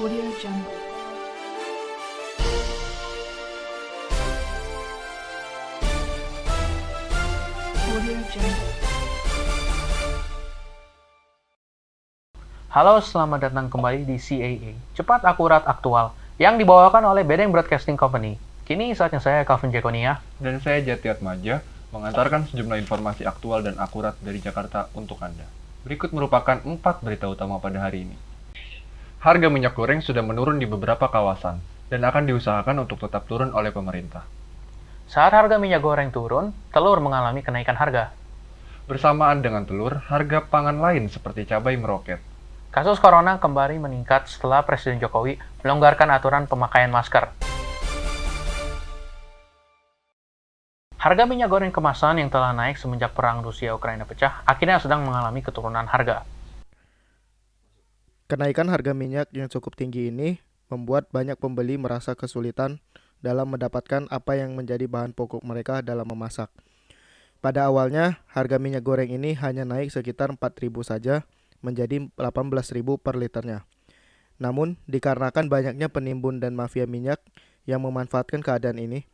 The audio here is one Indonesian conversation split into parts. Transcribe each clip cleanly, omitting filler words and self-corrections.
Audio Jungle. Audio Jungle. Halo, selamat datang kembali di CAA, cepat, akurat, aktual, yang dibawakan oleh Bedeng Broadcasting Company. Kini saatnya saya, Calvin Jekonia, Dan saya Jatiat Maja, mengantarkan sejumlah informasi aktual dan akurat dari Jakarta untuk Anda. Berikut merupakan 4 berita utama pada hari ini. Harga minyak goreng sudah menurun di beberapa kawasan, dan akan diusahakan untuk tetap turun oleh pemerintah. saat harga minyak goreng turun, telur mengalami kenaikan harga. Bersamaan dengan telur, harga pangan lain seperti cabai meroket. Kasus corona kembali meningkat setelah Presiden Jokowi melonggarkan aturan pemakaian masker. Harga minyak goreng kemasan yang telah naik semenjak perang Rusia-Ukraina pecah akhirnya sedang mengalami keturunan harga. Kenaikan harga minyak yang cukup tinggi ini membuat banyak pembeli merasa kesulitan dalam mendapatkan apa yang menjadi bahan pokok mereka dalam memasak. Pada awalnya, harga minyak goreng ini hanya naik sekitar 4.000 saja menjadi 18.000 per liternya. Namun, dikarenakan banyaknya penimbun dan mafia minyak yang memanfaatkan keadaan ini,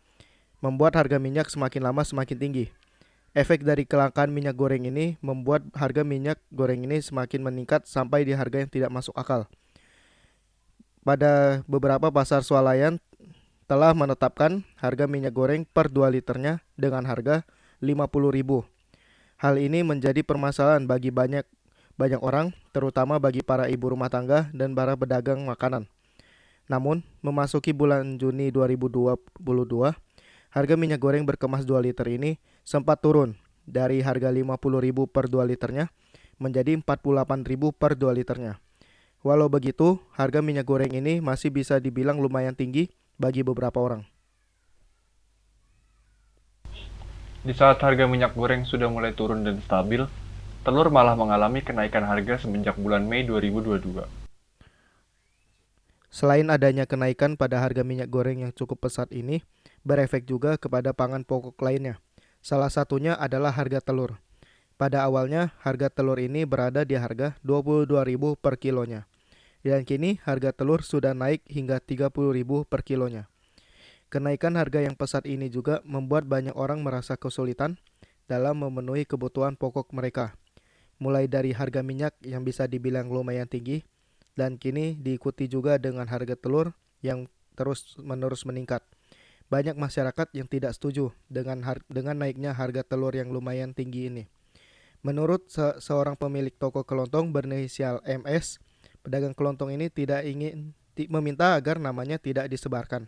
membuat harga minyak semakin lama semakin tinggi. Efek dari kelangkaan minyak goreng ini membuat harga minyak goreng ini semakin meningkat sampai di harga yang tidak masuk akal. Pada beberapa pasar swalayan telah menetapkan harga minyak goreng per 2 liternya dengan harga 50.000. Hal ini menjadi permasalahan bagi banyak orang, terutama bagi para ibu rumah tangga dan para pedagang makanan. Namun, memasuki bulan Juni 2022, harga minyak goreng berkemas 2 liter ini sempat turun dari harga 50.000 per 2 liternya menjadi 48.000 per 2 liternya. Walau begitu, harga minyak goreng ini masih bisa dibilang lumayan tinggi bagi beberapa orang. Di saat harga minyak goreng sudah mulai turun dan stabil, telur malah mengalami kenaikan harga semenjak bulan Mei 2022. Selain adanya kenaikan pada harga minyak goreng yang cukup pesat ini, berefek juga kepada pangan pokok lainnya. Salah satunya adalah harga telur. Pada awalnya, harga telur ini berada di harga 22.000 per kilonya. Dan kini harga telur sudah naik hingga 30.000 per kilonya. Kenaikan harga yang pesat ini juga membuat banyak orang merasa kesulitan dalam memenuhi kebutuhan pokok mereka. Mulai dari harga minyak yang bisa dibilang lumayan tinggi, dan kini diikuti juga dengan harga telur yang terus-menerus meningkat. Banyak masyarakat yang tidak setuju dengan naiknya harga telur yang lumayan tinggi ini. Menurut seorang pemilik toko kelontong berinisial MS, pedagang kelontong ini tidak ingin meminta agar namanya tidak disebarkan.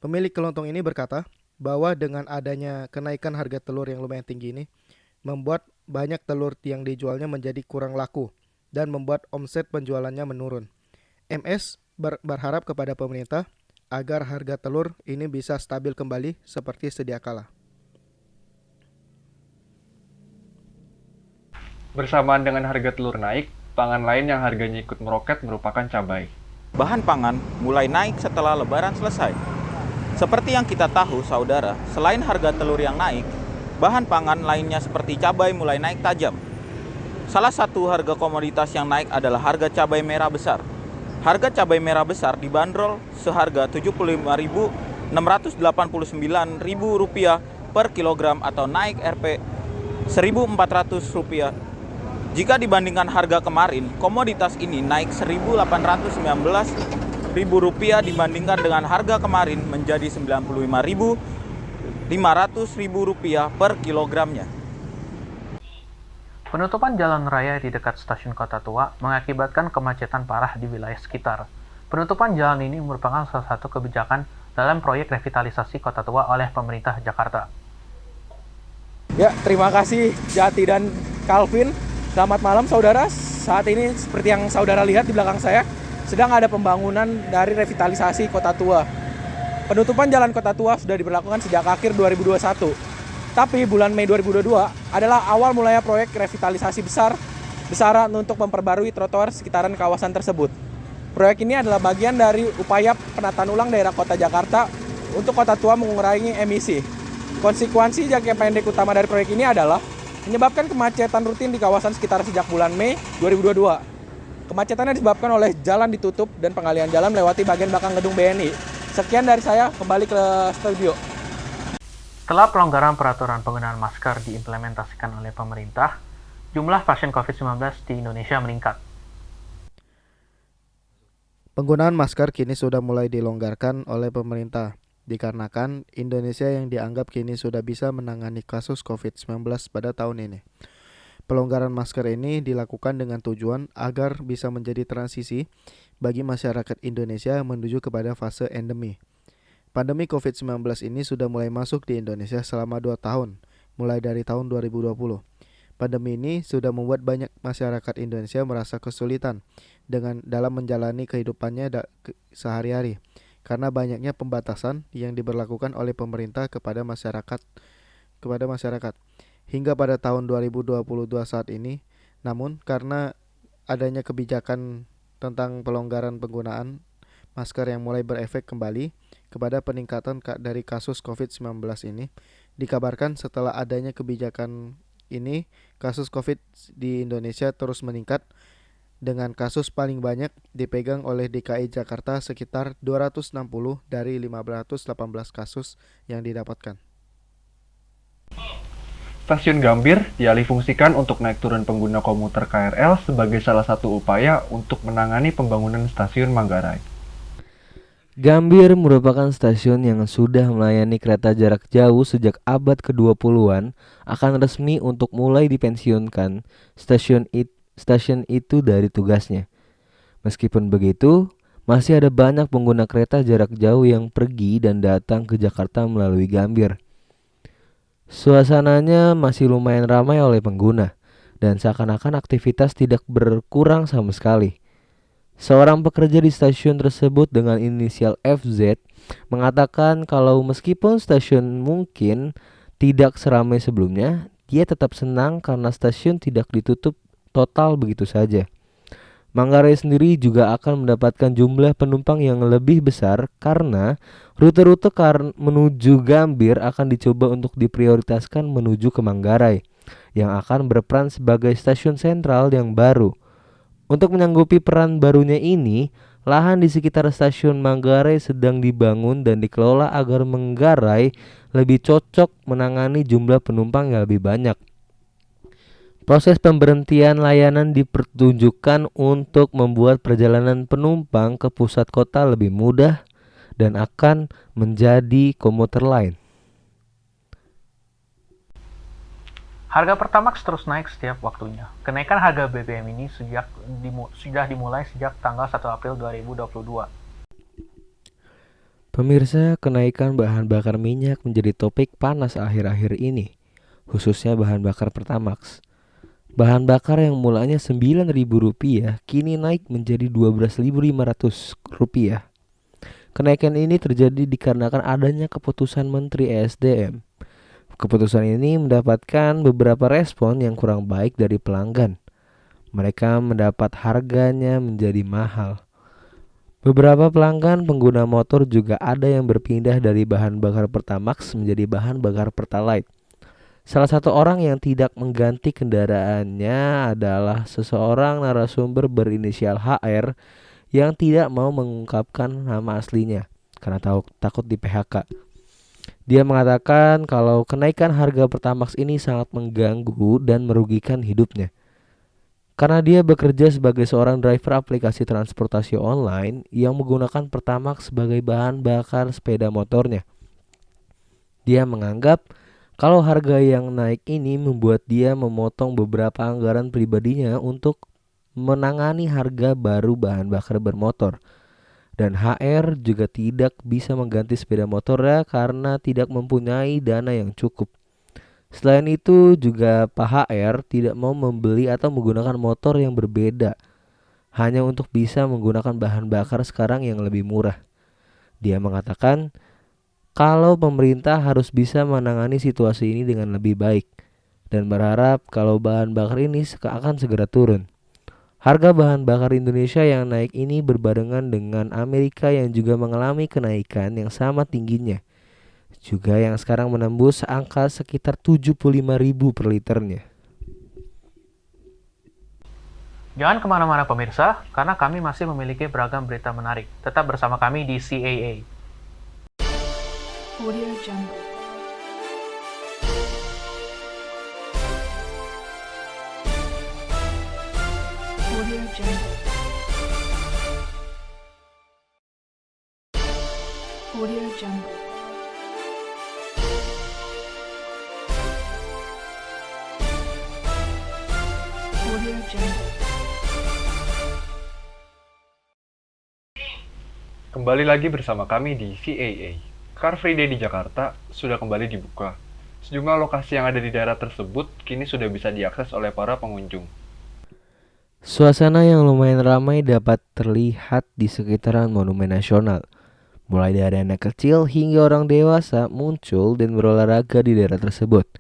Pemilik kelontong ini berkata bahwa dengan adanya kenaikan harga telur yang lumayan tinggi ini, membuat banyak telur yang dijualnya menjadi kurang laku dan membuat omset penjualannya menurun. MS berharap kepada pemerintah agar harga telur ini bisa stabil kembali seperti sedia kala. Bersamaan dengan harga telur naik, pangan lain yang harganya ikut meroket merupakan cabai. Bahan pangan mulai naik setelah Lebaran selesai. Seperti yang kita tahu, saudara, selain harga telur yang naik, bahan pangan lainnya seperti cabai mulai naik tajam. Salah satu harga komoditas yang naik adalah harga cabai merah besar. Harga cabai merah besar dibanderol seharga Rp75.689.000 per kilogram atau naik Rp. Rp1.400. Jika dibandingkan harga kemarin, komoditas ini naik Rp1.819 dibandingkan dengan harga kemarin menjadi Rp95.500 per kilogramnya. Penutupan jalan raya di dekat stasiun Kota Tua mengakibatkan kemacetan parah di wilayah sekitar. Penutupan jalan ini merupakan salah satu kebijakan dalam proyek revitalisasi Kota Tua oleh pemerintah Jakarta. Ya, terima kasih Jati dan Calvin. Selamat malam saudara. Saat ini seperti yang saudara lihat di belakang saya, sedang ada pembangunan dari revitalisasi Kota Tua. Penutupan jalan Kota Tua sudah diberlakukan sejak akhir 2021. Tapi bulan Mei 2022 adalah awal mulanya proyek revitalisasi besaran untuk memperbarui trotoar sekitaran kawasan tersebut. Proyek ini adalah bagian dari upaya penataan ulang daerah Kota Jakarta untuk Kota Tua mengurangi emisi. Konsekuensi jangka pendek utama dari proyek ini adalah menyebabkan kemacetan rutin di kawasan sekitar sejak bulan Mei 2022. Kemacetannya disebabkan oleh jalan ditutup dan pengalihan jalan melewati bagian belakang gedung BNI. Sekian dari saya, kembali ke studio. Setelah pelonggaran peraturan penggunaan masker diimplementasikan oleh pemerintah, jumlah pasien COVID-19 di Indonesia meningkat. Penggunaan masker kini sudah mulai dilonggarkan oleh pemerintah, dikarenakan Indonesia yang dianggap kini sudah bisa menangani kasus COVID-19 pada tahun ini. Pelonggaran masker ini dilakukan dengan tujuan agar bisa menjadi transisi bagi masyarakat Indonesia menuju kepada fase endemi. Pandemi COVID-19 ini sudah mulai masuk di Indonesia selama 2 tahun, mulai dari tahun 2020. Pandemi ini sudah membuat banyak masyarakat Indonesia merasa kesulitan dalam menjalani kehidupannya sehari-hari karena banyaknya pembatasan yang diberlakukan oleh pemerintah kepada masyarakat. Hingga pada tahun 2022 saat ini, namun karena adanya kebijakan tentang pelonggaran penggunaan masker yang mulai berefek kembali kepada peningkatan dari kasus COVID-19 ini, dikabarkan setelah adanya kebijakan ini, kasus COVID di Indonesia terus meningkat dengan kasus paling banyak dipegang oleh DKI Jakarta sekitar 260 dari 518 kasus yang didapatkan. Stasiun Gambir dialihfungsikan untuk naik turun pengguna komuter KRL sebagai salah satu upaya untuk menangani pembangunan stasiun Manggarai. Gambir merupakan stasiun yang sudah melayani kereta jarak jauh sejak abad ke-20-an, akan resmi untuk mulai dipensiunkan stasiun itu dari tugasnya. Meskipun begitu, masih ada banyak pengguna kereta jarak jauh yang pergi dan datang ke Jakarta melalui Gambir. Suasananya masih lumayan ramai oleh pengguna, dan seakan-akan aktivitas tidak berkurang sama sekali. Seorang pekerja di stasiun tersebut dengan inisial FZ mengatakan kalau meskipun stasiun mungkin tidak seramai sebelumnya, dia tetap senang karena stasiun tidak ditutup total begitu saja. Manggarai sendiri juga akan mendapatkan jumlah penumpang yang lebih besar karena rute-rute menuju Gambir akan dicoba untuk diprioritaskan menuju ke Manggarai yang akan berperan sebagai stasiun sentral yang baru. Untuk menyanggupi peran barunya ini, lahan di sekitar stasiun Manggarai sedang dibangun dan dikelola agar Manggarai lebih cocok menangani jumlah penumpang yang lebih banyak. Proses pemberhentian layanan dipertunjukkan untuk membuat perjalanan penumpang ke pusat kota lebih mudah dan akan menjadi komuter lain. Harga Pertamax terus naik setiap waktunya. Kenaikan harga BBM ini sudah dimulai sejak tanggal 1 April 2022. Pemirsa, kenaikan bahan bakar minyak menjadi topik panas akhir-akhir ini, khususnya bahan bakar Pertamax. Bahan bakar yang mulanya Rp9.000 kini naik menjadi Rp12.500. Kenaikan ini terjadi dikarenakan adanya keputusan Menteri ESDM. Keputusan ini mendapatkan beberapa respon yang kurang baik dari pelanggan. Mereka mendapat harganya menjadi mahal. Beberapa pelanggan pengguna motor juga ada yang berpindah dari bahan bakar Pertamax menjadi bahan bakar Pertalite. Salah satu orang yang tidak mengganti kendaraannya adalah seseorang narasumber berinisial HR yang tidak mau mengungkapkan nama aslinya karena takut di PHK. Dia mengatakan kalau kenaikan harga Pertamax ini sangat mengganggu dan merugikan hidupnya. Karena dia bekerja sebagai seorang driver aplikasi transportasi online yang menggunakan Pertamax sebagai bahan bakar sepeda motornya. Dia menganggap kalau harga yang naik ini membuat dia memotong beberapa anggaran pribadinya untuk menangani harga baru bahan bakar bermotor. Dan HR juga tidak bisa mengganti sepeda motornya karena tidak mempunyai dana yang cukup. Selain itu juga Pak HR tidak mau membeli atau menggunakan motor yang berbeda hanya untuk bisa menggunakan bahan bakar sekarang yang lebih murah. Dia mengatakan kalau pemerintah harus bisa menangani situasi ini dengan lebih baik dan berharap kalau bahan bakar ini akan segera turun. Harga bahan bakar Indonesia yang naik ini berbarengan dengan Amerika yang juga mengalami kenaikan yang sama tingginya. Juga yang sekarang menembus angka sekitar 75.000 per liternya. Jangan kemana-mana pemirsa, karena kami masih memiliki beragam berita menarik. Tetap bersama kami di CAA. Audio Jungle. Audio Jungle. Audio Jungle. Audio Jungle. Kembali lagi bersama kami di CAA. Car Free Day di Jakarta sudah kembali dibuka. Sejumlah lokasi yang ada di daerah tersebut kini sudah bisa diakses oleh para pengunjung. Suasana yang lumayan ramai dapat terlihat di sekitaran Monumen Nasional. Mulai dari anak kecil hingga orang dewasa muncul dan berolahraga di daerah tersebut.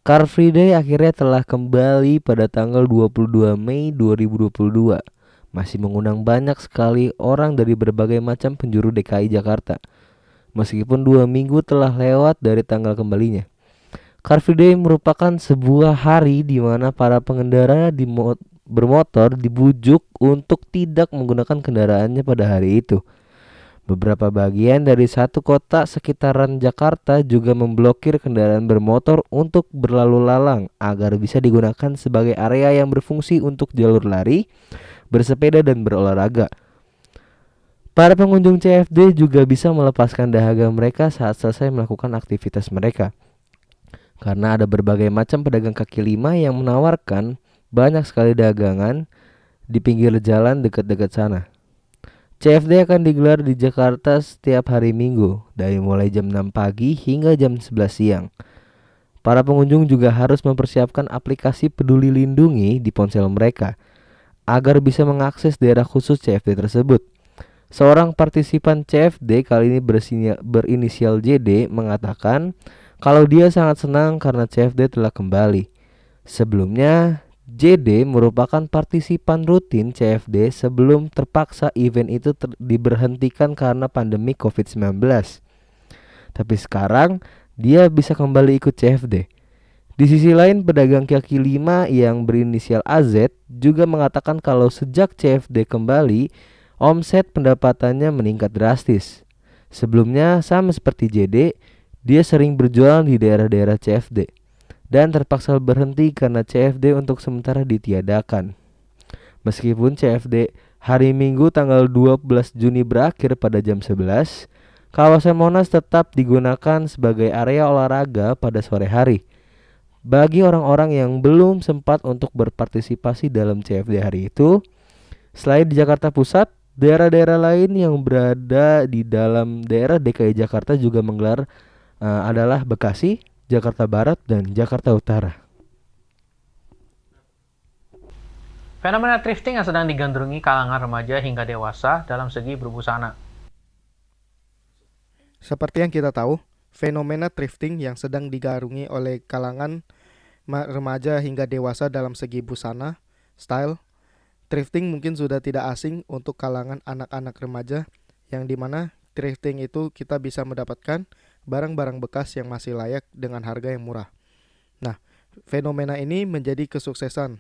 Car Free Day akhirnya telah kembali pada tanggal 22 Mei 2022. Masih mengundang banyak sekali orang dari berbagai macam penjuru DKI Jakarta. Meskipun 2 minggu telah lewat dari tanggal kembalinya. Car Free Day merupakan sebuah hari di mana para pengendara bermotor dibujuk untuk tidak menggunakan kendaraannya pada hari itu. Beberapa bagian dari satu kota sekitaran Jakarta juga memblokir kendaraan bermotor untuk berlalu lalang agar bisa digunakan sebagai area yang berfungsi untuk jalur lari, bersepeda dan berolahraga. Para pengunjung CFD juga bisa melepaskan dahaga mereka saat selesai melakukan aktivitas mereka. Karena ada berbagai macam pedagang kaki lima yang menawarkan banyak sekali dagangan di pinggir jalan dekat-dekat sana. CFD akan digelar di Jakarta setiap hari Minggu dari mulai jam 6 pagi hingga jam 11 siang. Para pengunjung juga harus mempersiapkan aplikasi Peduli Lindungi di ponsel mereka agar bisa mengakses daerah khusus CFD tersebut. Seorang partisipan CFD kali ini berinisial JD mengatakan kalau dia sangat senang karena CFD telah kembali. Sebelumnya, JD merupakan partisipan rutin CFD sebelum terpaksa event itu diberhentikan karena pandemi COVID-19. Tapi sekarang dia bisa kembali ikut CFD. Di sisi lain, pedagang kaki lima yang berinisial AZ juga mengatakan kalau sejak CFD kembali, omset pendapatannya meningkat drastis. Sebelumnya sama seperti JD, dia sering berjualan di daerah-daerah CFD dan terpaksa berhenti karena CFD untuk sementara ditiadakan. Meskipun CFD hari Minggu tanggal 12 Juni berakhir pada jam 11, kawasan Monas tetap digunakan sebagai area olahraga pada sore hari. Bagi orang-orang yang belum sempat untuk berpartisipasi dalam CFD hari itu, selain di Jakarta Pusat, daerah-daerah lain yang berada di dalam daerah DKI Jakarta juga menggelar adalah Bekasi, Jakarta Barat, dan Jakarta Utara. Fenomena thrifting yang sedang digandrungi kalangan remaja hingga dewasa dalam segi berbusana. Seperti yang kita tahu, fenomena thrifting yang sedang digarungi oleh kalangan remaja hingga dewasa dalam segi busana, style, thrifting mungkin sudah tidak asing untuk kalangan anak-anak remaja, yang dimana thrifting itu kita bisa mendapatkan barang-barang bekas yang masih layak dengan harga yang murah. Nah, fenomena ini menjadi kesuksesan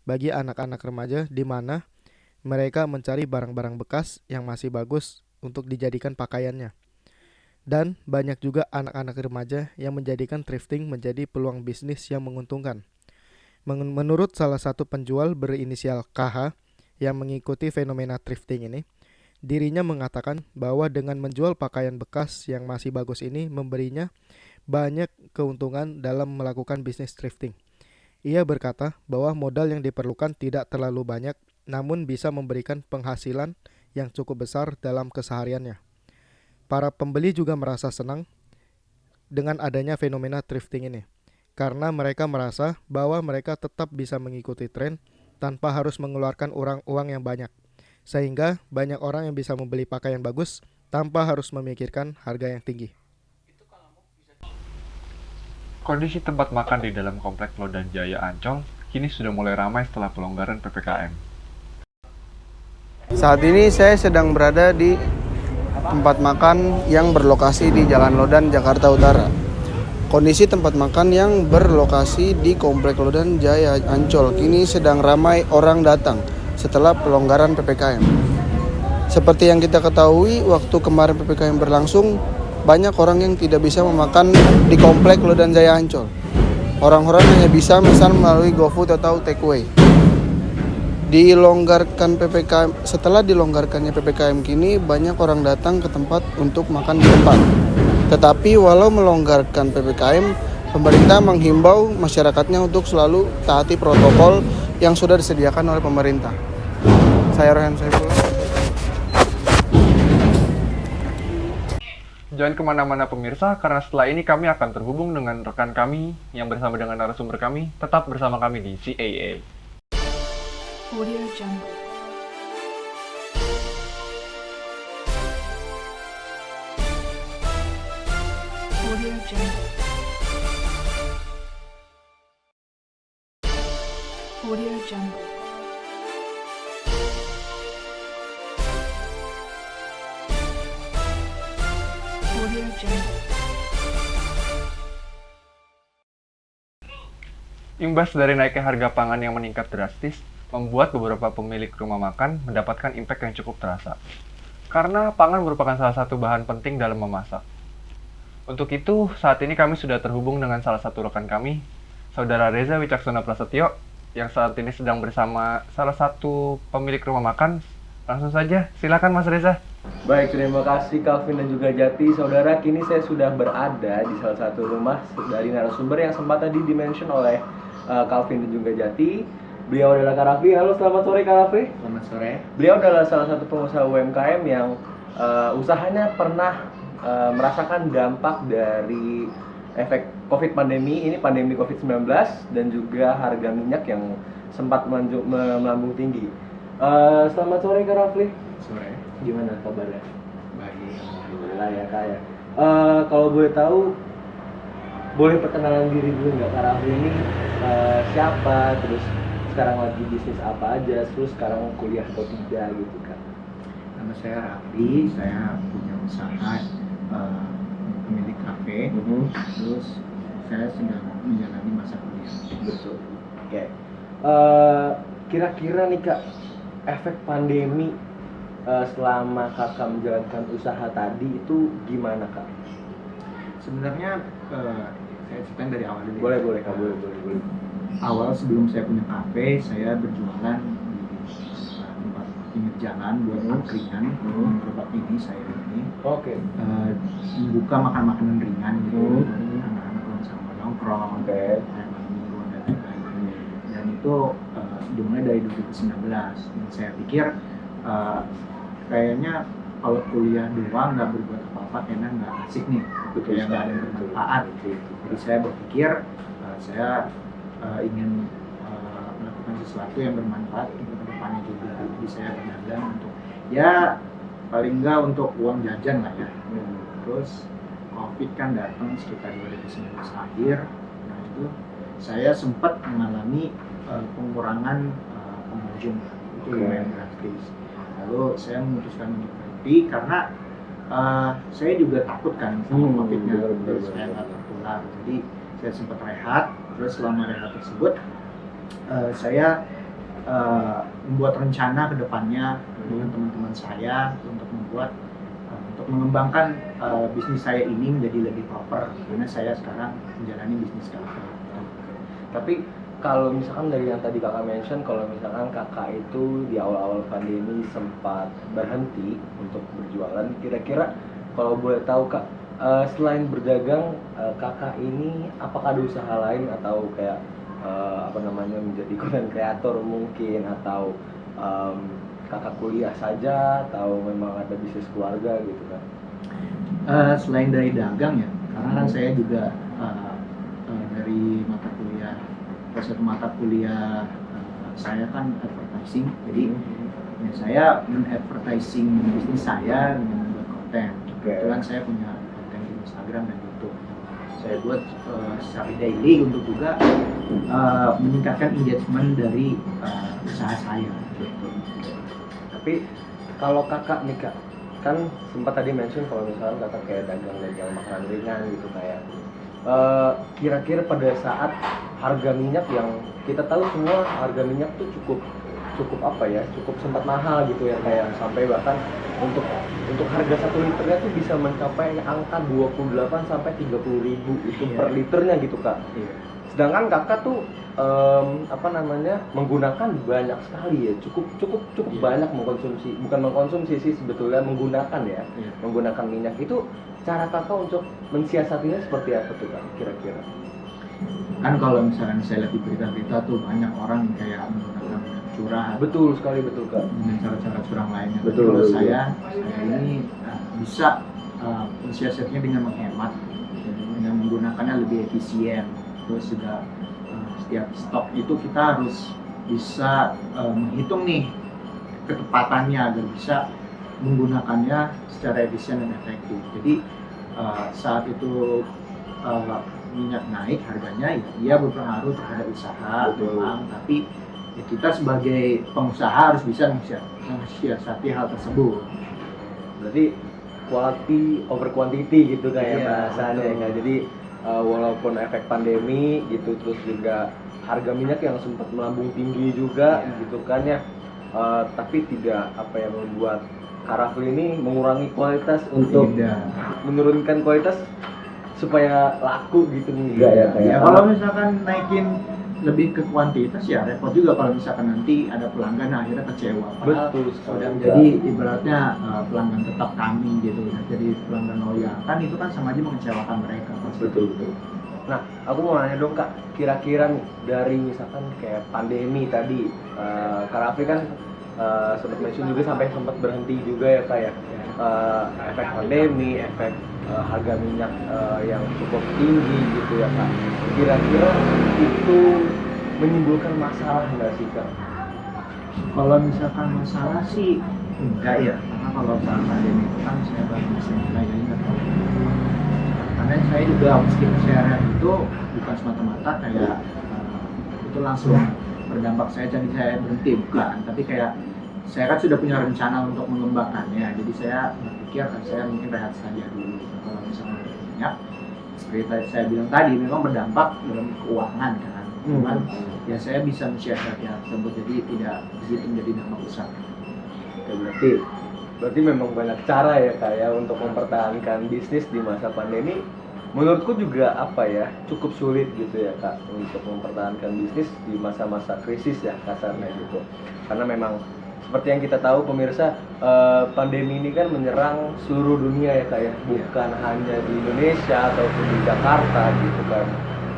bagi anak-anak remaja di mana mereka mencari barang-barang bekas yang masih bagus untuk dijadikan pakaiannya. Dan banyak juga anak-anak remaja yang menjadikan thrifting menjadi peluang bisnis yang menguntungkan. Menurut salah satu penjual berinisial KH yang mengikuti fenomena thrifting ini, dirinya mengatakan bahwa dengan menjual pakaian bekas yang masih bagus ini memberinya banyak keuntungan dalam melakukan bisnis thrifting. Ia berkata bahwa modal yang diperlukan tidak terlalu banyak, namun bisa memberikan penghasilan yang cukup besar dalam kesehariannya. Para pembeli juga merasa senang dengan adanya fenomena thrifting ini, karena mereka merasa bahwa mereka tetap bisa mengikuti tren tanpa harus mengeluarkan uang yang banyak. Sehingga banyak orang yang bisa membeli pakaian bagus tanpa harus memikirkan harga yang tinggi. Kondisi tempat makan di dalam Komplek Lodan Jaya Ancol kini sudah mulai ramai setelah pelonggaran PPKM. Saat ini saya sedang berada di tempat makan yang berlokasi di Jalan Lodan, Jakarta Utara. Kondisi tempat makan yang berlokasi di Komplek Lodan Jaya Ancol kini sedang ramai orang datang setelah pelonggaran PPKM. Seperti yang kita ketahui, waktu kemarin PPKM berlangsung, banyak orang yang tidak bisa memakan di Komplek Lodan Jaya Ancol. Orang-orang hanya bisa memesan melalui GoFood atau takeaway. Setelah dilonggarkannya PPKM kini, banyak orang datang ke tempat untuk makan di tempat. Tetapi walau melonggarkan PPKM, pemerintah menghimbau masyarakatnya untuk selalu taati protokol yang sudah disediakan oleh pemerintah. Saya Rohan Saifullah. Jangan kemana-mana pemirsa, karena setelah ini kami akan terhubung dengan rekan kami yang bersama dengan narasumber kami. Tetap bersama kami di CAA. Audio Jungle. Audio Jungle. Audio Jungle. Audio Jungle. Imbas dari naiknya harga pangan yang meningkat drastis, membuat beberapa pemilik rumah makan mendapatkan impact yang cukup terasa. Karena pangan merupakan salah satu bahan penting dalam memasak. Untuk itu, saat ini kami sudah terhubung dengan salah satu rekan kami, Saudara Reza Wicaksono Prasetyo, yang saat ini sedang bersama salah satu pemilik rumah makan. Langsung saja, silakan Mas Reza. Baik, terima kasih Calvin dan juga Jati. Saudara, kini saya sudah berada di salah satu rumah dari narasumber yang sempat tadi dimention oleh Calvin dan juga Jati. Beliau adalah Kak Raffi. Halo, selamat sore Kak Raffi. Selamat sore. Beliau adalah salah satu pengusaha UMKM yang usahanya pernah merasakan dampak dari efek COVID pandemi, ini pandemi COVID-19 dan juga harga minyak yang sempat melambung tinggi. Selamat sore Kak Raffi. Sore. Gimana kabarnya? Baik. Alhamdulillah ya Kak ya. Kalau boleh tahu, boleh perkenalan diri dulu nggak Kak Raffi ini siapa, terus sekarang lagi bisnis apa aja, terus sekarang kuliah atau tidak gitu Kak? Nama saya Raffi, saya punya usaha pemilik kafe. Terus saya sedang menjalani masa kuliah. Betul. Oke. Kira-kira nih Kak, efek pandemi selama Kakak menjalankan usaha tadi itu gimana Kak? Sebenarnya saya ceritain dari awal dulu. Boleh Kak, boleh. Awal sebelum saya punya kafe, saya berjualan di tempat pinggir jalan buat angkringan. Gerobak ini saya ini. Oke. Membuka makan-makanan ringan gitu. Anak-anak kalau sama nongkrong, kayak minuman dan lain-lain. Dan itu dimulai dari 2019. Dan saya pikir kayaknya kalau kuliah doang nggak berbuat apa-apa kayaknya nggak asik nih, kayak nggak ada bermanfaat. Jadi saya berpikir saya ingin melakukan sesuatu yang bermanfaat untuk kedepannya juga. Jadi saya berdagang untuk ya paling nggak untuk uang jajan lah ya. Terus COVID kan datang sekitar 2019 akhir. Nah itu saya sempat mengalami pengurangan pengunjung, itu lumayan drastis. Lalu saya memutuskan untuk berhenti karena saya juga takut kan sama COVID-nya, saya nggak tertular. Jadi saya sempat rehat. Terus selama rehat tersebut saya membuat rencana ke depannya dengan teman-teman saya untuk mengembangkan bisnis saya ini menjadi lebih proper, karena saya sekarang menjalani bisnis kafe. Tapi kalau misalkan dari yang tadi Kakak mention, kalau misalkan Kakak itu di awal-awal pandemi sempat berhenti untuk berjualan, kira-kira kalau boleh tahu Kak, selain berdagang, Kakak ini apakah ada usaha lain atau kayak menjadi content creator mungkin, atau Kakak kuliah saja, atau memang ada bisnis keluarga gitu kan? Selain dari dagang ya, karena kan saya juga dari satu mata kuliah saya kan advertising, jadi ya saya men-advertising bisnis saya dengan membuat konten. Kebetulan saya punya konten di Instagram dan YouTube. Saya buat secara daily untuk juga meningkatkan engagement dari usaha saya. Tapi kalau Kakak nih Kak, kan sempat tadi mention kalau misalkan Kakak kayak dagang makanan ringan gitu kayak kira-kira pada saat harga minyak yang kita tahu semua harga minyak tuh cukup sempat mahal gitu ya, kayak sampai bahkan untuk harga 1 liternya tuh bisa mencapai angka 28 sampai 30 ribu itu per liternya gitu Kak. Sedangkan Kakak tuh menggunakan banyak sekali ya, cukup banyak mengkonsumsi sih sebetulnya, menggunakan minyak. Itu cara Kakak untuk mensiasatinya seperti apa tuh Kak kira-kira? Kan kalau misalkan saya lihat di berita-berita tuh banyak orang yang kayak menggunakan curah. Betul sekali, betul Kak. Dengan cara-cara curang lainnya. Betul. Kalau saya ini bisa mensiasatinya dengan menghemat, dengan menggunakannya lebih efisien. Terus juga setiap stok itu kita harus bisa menghitung nih ketepatannya agar bisa menggunakannya secara efisien dan efektif. Jadi saat itu minyak naik harganya, ya dia berpengaruh terhadap usaha memang, tapi ya kita sebagai pengusaha harus bisa mensiasati hal tersebut. Berarti quality over quantity gitu kayak bahasanya ya Kak. Jadi walaupun efek pandemi gitu, terus juga harga minyak yang sempat melambung tinggi juga gitu kan ya, tapi tidak membuat Karafel ini mengurangi kualitas untuk menurunkan kualitas supaya laku gitu enggak ya kayak. Ya kalau misalkan naikin lebih ke kuantitas ya repot juga kalau misalkan nanti ada pelanggan akhirnya kecewa. Betul. Sudah menjadi ibaratnya pelanggan tetap kami gitu, jadi pelanggan loyal kan itu kan sama aja mengecewakan mereka. Betul. Nah, aku mau nanya dong Kak, kira-kira nih dari misalkan kayak pandemi tadi, Kak Raffi kan sempat mention juga sampai sempat berhenti juga ya Kak ya. Efek pandemi, efek harga minyak yang cukup tinggi gitu ya Kak. Kira-kira itu menimbulkan masalah nggak sih Kak? Kalau misalkan masalah sih enggak ya, karena kalau saat pandemi itu kan saya baru bisa mulai jadi nggak tahu. Karena saya juga meski keseharian itu bukan semata-mata kayak itu langsung berdampak jadi saya berhenti, bukan, tapi kayak saya kan sudah punya rencana untuk mengembangkannya, jadi saya berpikir saya mungkin rehat saja dulu. Kalau misalnya minyak, seperti saya bilang tadi, memang berdampak dalam keuangan kan, cuman ya saya bisa mensiasati hal tersebut, jadi tidak begitu menjadi dampak besar. Oke, berarti memang banyak cara ya Kak ya untuk mempertahankan bisnis di masa pandemi. Menurutku juga cukup sulit gitu ya Kak untuk mempertahankan bisnis di masa-masa krisis ya kasarnya gitu, karena memang seperti yang kita tahu pemirsa, pandemi ini kan menyerang seluruh dunia ya Kak ya, bukan hanya di Indonesia ataupun di Jakarta gitu kan,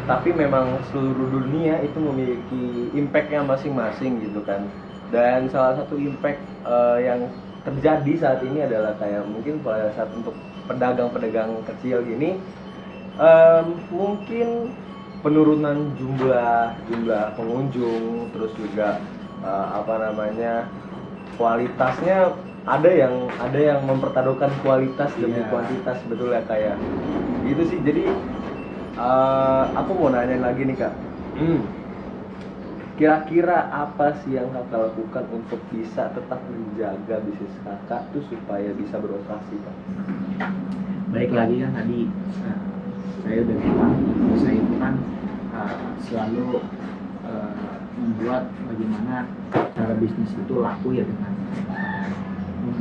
tapi memang seluruh dunia itu memiliki impact-nya masing-masing gitu kan. Dan salah satu impact yang terjadi saat ini adalah kayak mungkin pada saat untuk pedagang-pedagang kecil gini, mungkin penurunan jumlah pengunjung, terus juga kualitasnya ada yang mempertaruhkan kualitas demi kuantitas, betul ya kayak gitu sih. Jadi aku mau nanya lagi nih Kak, kira-kira apa sih yang Kakak lakukan untuk bisa tetap menjaga bisnis Kakak tuh supaya bisa beroperasi Kak? Baik lagi kan tadi saya udah bilang, saya itu kan selalu membuat bagaimana cara bisnis itu laku ya, dengan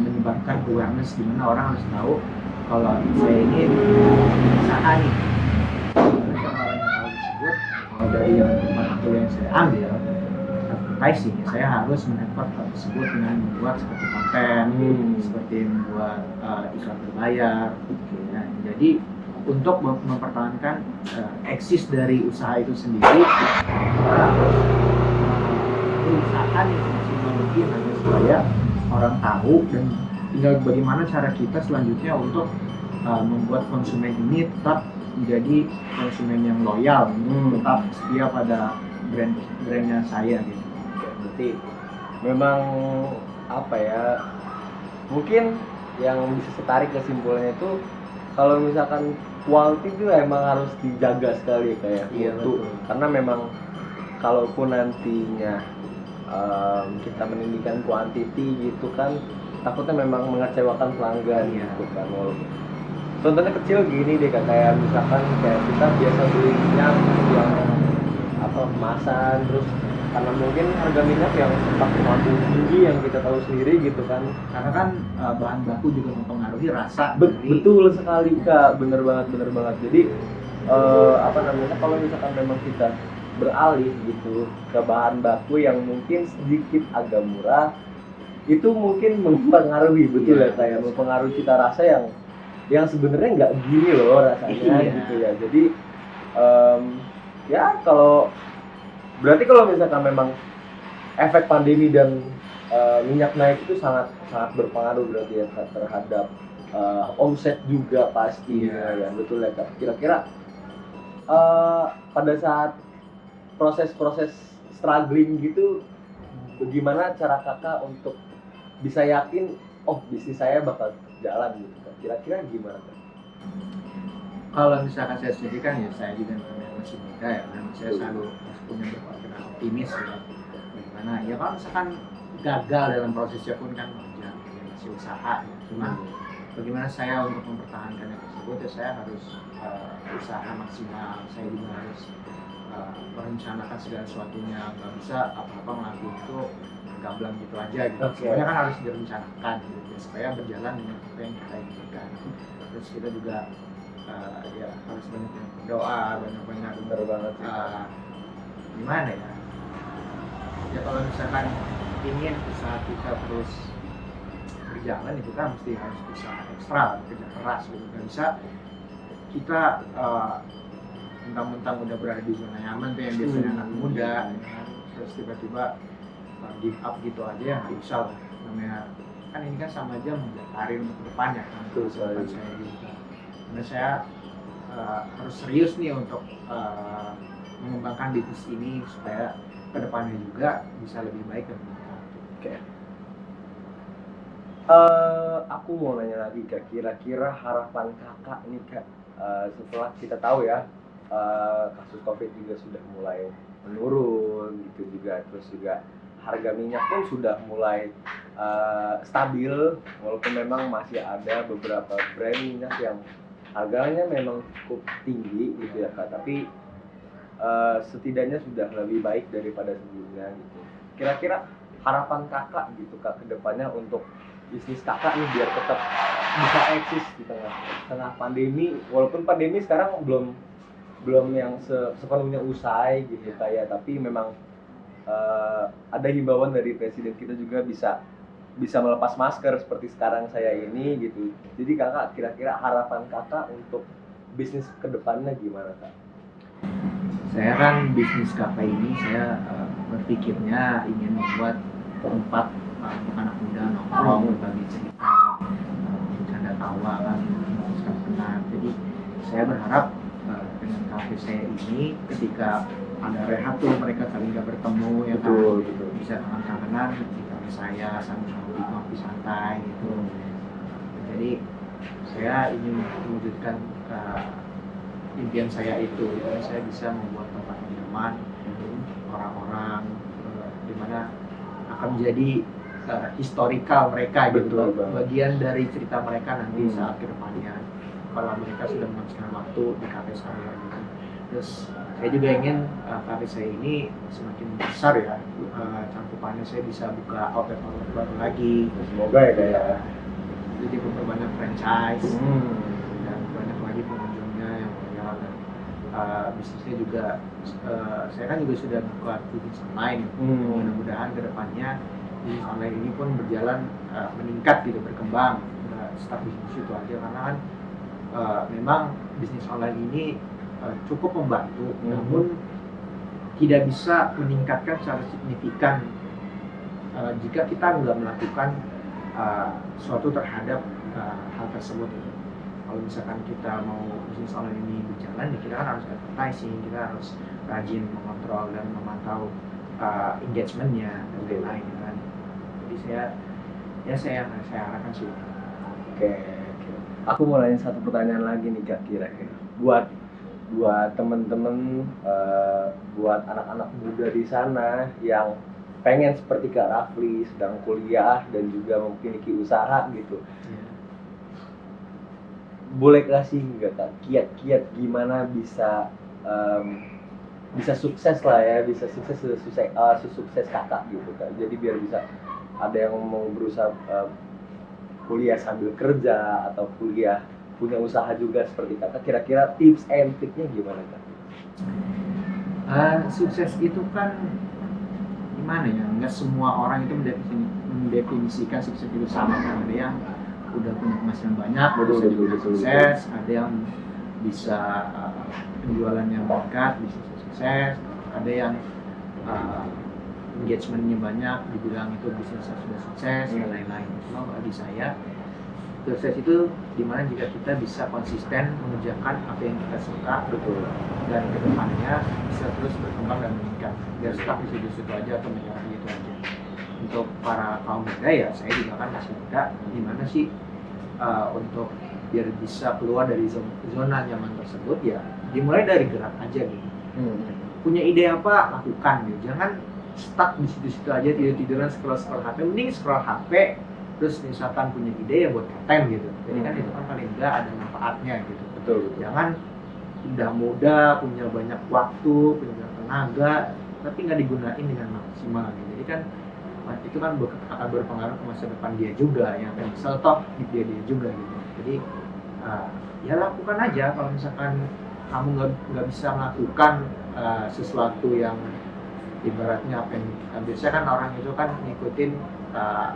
menyebarkan awareness di mana orang harus tahu kalau saya ini usaha nih. Orang yang tahu tersebut, kalau dari yang yang saya ambil advertising, saya harus men-effort hal tersebut dengan membuat seperti konten, seperti membuat iklan berbayar, ya. Jadi untuk mempertahankan eksis dari usaha itu sendiri, kita berusaha nih maksimal mungkin agar supaya orang tahu, dan tinggal bagaimana cara kita selanjutnya untuk membuat konsumen ini tetap menjadi konsumen yang loyal, tetap setia pada brandnya saya gitu. Berarti memang mungkin yang bisa saya tarik kesimpulannya itu kalau misalkan quality itu emang harus dijaga sekali kayak mutu, karena memang kalaupun nantinya kita meninggikan quantity gitu kan, takutnya memang mengecewakan pelanggan gitu kan. contohnya kecil gini deh Kak, kayak misalkan kayak kita biasa beli minyak yang kemasan, terus karena mungkin harga minyak yang sempat melambung tinggi yang kita tahu sendiri gitu kan. Karena kan bahan baku juga mempengaruhi rasa dari Betul sekali Kak, bener banget. Jadi kalau misalkan memang kita beralih gitu ke bahan baku yang mungkin sedikit agak murah, itu mungkin mempengaruhi betul ya kayak mempengaruhi cita rasa yang sebenarnya nggak gini loh rasanya gitu ya. Jadi ya berarti kalau misalkan memang efek pandemi dan minyak naik itu sangat berpengaruh berarti ya Kak, terhadap omset juga pasti ya betul ya Kak. Kira-kira pada saat proses struggling gitu, bagaimana cara Kakak untuk bisa yakin bisnis saya bakal jalan gitu Kak? Kira-kira gimana Kak? Kalau misalkan saya sendiri kan ya saya juga masih muda ya, dan saya selalu punya berpikiran optimis ya. Bagaimana ya kalau misalkan gagal dalam prosesnya pun kan wajar, ya masih usaha ya. Cuma bagaimana saya untuk mempertahankannya tersebut ya saya harus usaha maksimal. Saya juga harus merencanakan segala sesuatunya, nggak bisa apa-apa ngelakuin itu gamblang gitu aja gitu. Semuanya kan harus direncanakan gitu ya, supaya berjalan dengan apa yang kita inginkan. Terus kita juga ya harus banyak berdoa, banyak Bener banget sih. Gimana ya kalau misalkan ingin usaha kita terus berjalan itu kan mesti harus usaha ekstra, kerja keras gitu. Nggak bisa kita mentang-mentang udah berada di zona nyaman tuh yang biasanya anak muda ya kan, terus tiba-tiba give up gitu aja ya nggak bisa lah. Namanya kan ini kan sama aja membuat karir untuk kedepannya kan. Saya gitu. Karena saya harus serius nih untuk mengembangkan bisnis ini supaya kedepannya juga bisa lebih baik dan lebih baik. Oke. Aku mau nanya lagi Kak, kira-kira harapan Kakak nih Kak, setelah kita tahu ya kasus COVID juga sudah mulai menurun gitu juga, terus juga harga minyak pun sudah mulai stabil, walaupun memang masih ada beberapa brand minyak yang harganya memang cukup tinggi gitu ya Kak, tapi setidaknya sudah lebih baik daripada sebelumnya gitu. Kira-kira harapan Kakak gitu Kak ke depannya untuk bisnis Kakak nih biar tetap bisa eksis di tengah pandemi, walaupun pandemi sekarang belum yang sepenuhnya usai gitu kayak, tapi memang ada himbauan dari presiden kita juga bisa melepas masker seperti sekarang saya ini gitu. Jadi Kakak kira-kira harapan Kakak untuk bisnis kedepannya gimana Kak? Saya kan bisnis kafe ini saya berpikirnya ingin membuat tempat untuk anak muda nongkrong, berbagi cerita, bercanda tawa kan, memuaskan penat. Jadi saya berharap dengan kafe saya ini ketika ada rehat tuh mereka saling gak bertemu ya betul. Bisa tangan-tanganan di kafe saya sambil ngopi santai gitu. Jadi saya ingin mewujudkan impian saya itu, dimana saya bisa membuat tempat minuman orang-orang dimana akan menjadi historikal mereka gitu, bagian dari cerita mereka nanti saat kedepannya kalau mereka sudah menghabiskan waktu di kafe saya gitu. Terus saya juga ingin kafe saya ini semakin besar ya, cangkupannya saya bisa buka outlet baru lagi, semoga ya kayak jadi memperbanyak franchise dan banyak lagi pengunjungnya yang loyal dan bisnisnya juga saya kan juga sudah buka bisnis online. Mudah-mudahan kedepannya bisnis online ini pun berjalan meningkat gitu, berkembang, start bisnis itu aja karena kan memang bisnis online ini cukup membantu, namun tidak bisa meningkatkan secara signifikan jika kita nggak melakukan sesuatu terhadap hal tersebut. Kalau misalkan kita mau bisnis online ini berjalan, kita kan harus advertising, kita harus rajin mengontrol dan memantau engagementnya dan lain-lain kan. Jadi saya harapkan sih. Oke. Aku mau nanya satu pertanyaan lagi nih Kak, kira-kira buat temen-temen, buat anak-anak muda di sana yang pengen seperti Kak Rafli sedang kuliah dan juga memiliki usaha gitu. boleh kasih nggak Kak kiat-kiat gimana bisa bisa sukses lah ya, bisa sukses sesukses Kakak gitu kan. Jadi biar bisa ada yang mau berusaha kuliah sambil kerja atau kuliah punya usaha juga seperti Kakak, kira-kira tips and triknya gimana Kak? Sukses itu kan gimana ya, nggak semua orang itu mendefinisikan sukses itu sama. Kan ada yang udah punya penghasilan banyak bisa juga sukses, ada yang bisa penjualannya meningkat bisa sukses, ada yang engagementnya banyak dibilang itu bisnis sudah sukses dan lain-lain. Cuma bagi saya sukses itu dimana jika kita bisa konsisten mengerjakan apa yang kita suka, betul, dan kedepannya bisa terus berkembang dan meningkat. Biar stuck di situ-situ aja atau menyerah gitu aja. Untuk para kaum muda ya, saya juga kan masih muda, gimana sih untuk biar bisa keluar dari zona nyaman tersebut, ya dimulai dari gerak aja gitu. Punya ide apa, lakukan gitu. Jangan stuck di situ-situ aja, tidur-tiduran scroll HP. Mending scroll HP terus misalkan punya ide ya buat konten gitu. Jadi kan itu kan paling enggak ada manfaatnya gitu. Betul. Jangan udah muda, punya banyak waktu, punya banyak tenaga, tapi nggak digunain dengan maksimal gitu. Jadi kan itu kan akan berpengaruh ke masa depan dia juga, yang akan nyesel toh dia juga gitu. Jadi ya lakukan aja. Kalau misalkan kamu nggak bisa melakukan sesuatu yang ibaratnya apa yang biasanya kan orang itu kan ngikutin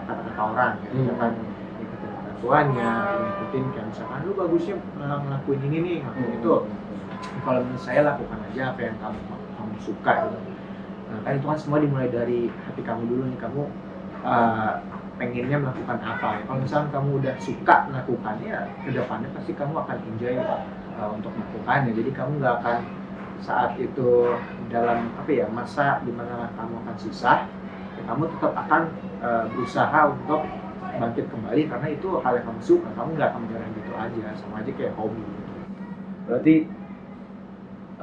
kata-kata orang ya, misalkan ngikutin kata tuanya, ngikutin kayak misalkan lu bagusnya ngelakuin ini nih, ngelakuin itu. Kalau menurut saya lakukan aja apa yang kamu suka gitu. Nah, kan itu kan semua dimulai dari hati kamu dulu nih, kamu pengennya melakukan apa ya. Kalau misalkan kamu udah suka melakukannya, ke depannya pasti kamu akan enjoy untuk melakukannya. Jadi kamu nggak akan saat itu dalam apa ya, masa dimana kamu akan susah, ya kamu tetap akan berusaha untuk bangkit kembali karena itu hal yang kamu suka. Kamu nggak akan menjalani gitu aja, sama aja kayak hobi. Berarti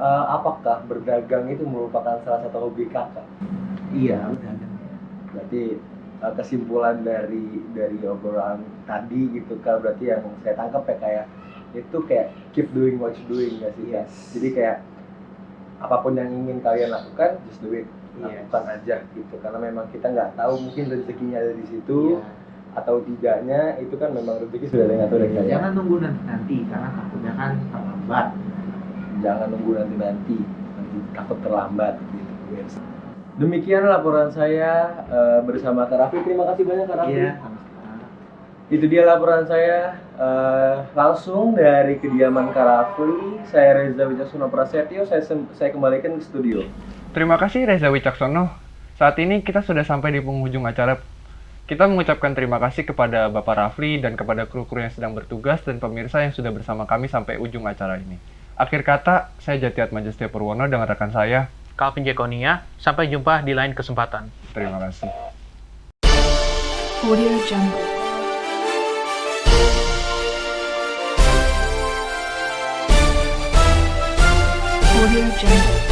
apakah berdagang itu merupakan salah satu hobi Kakak? Iya, berdagang. Berarti kesimpulan dari obrolan tadi gitu Kak, berarti yang saya tangkap ya kayak itu kayak keep doing what you doing nggak sih? Yes. Jadi kayak apapun yang ingin kalian lakukan, just do it, lakukan aja gitu. Karena memang kita nggak tahu mungkin rezekinya ada di situ atau tidaknya, itu kan memang rezeki sudah ada yang ngatur dari kalian. Jangan nunggu nanti karena takutnya kan terlambat. Jangan nunggu nanti takut terlambat gitu guys. Demikian laporan saya bersama Kak Raffi. Terima kasih banyak Kak Raffi. Iya. Itu dia laporan saya langsung dari kediaman Kak Raffi. Saya Reza Wicaksono Prasetyo, saya kembalikan ke studio. Terima kasih Reza Wicaksono. Saat ini kita sudah sampai di penghujung acara. Kita mengucapkan terima kasih kepada Bapak Rafli dan kepada kru-kru yang sedang bertugas dan pemirsa yang sudah bersama kami sampai ujung acara ini. Akhir kata, saya Jatiatmaja Setia Purwono dengan rekan saya Calvin Jekonia. Sampai jumpa di lain kesempatan. Terima kasih. Audio Jungle. Audio Jungle.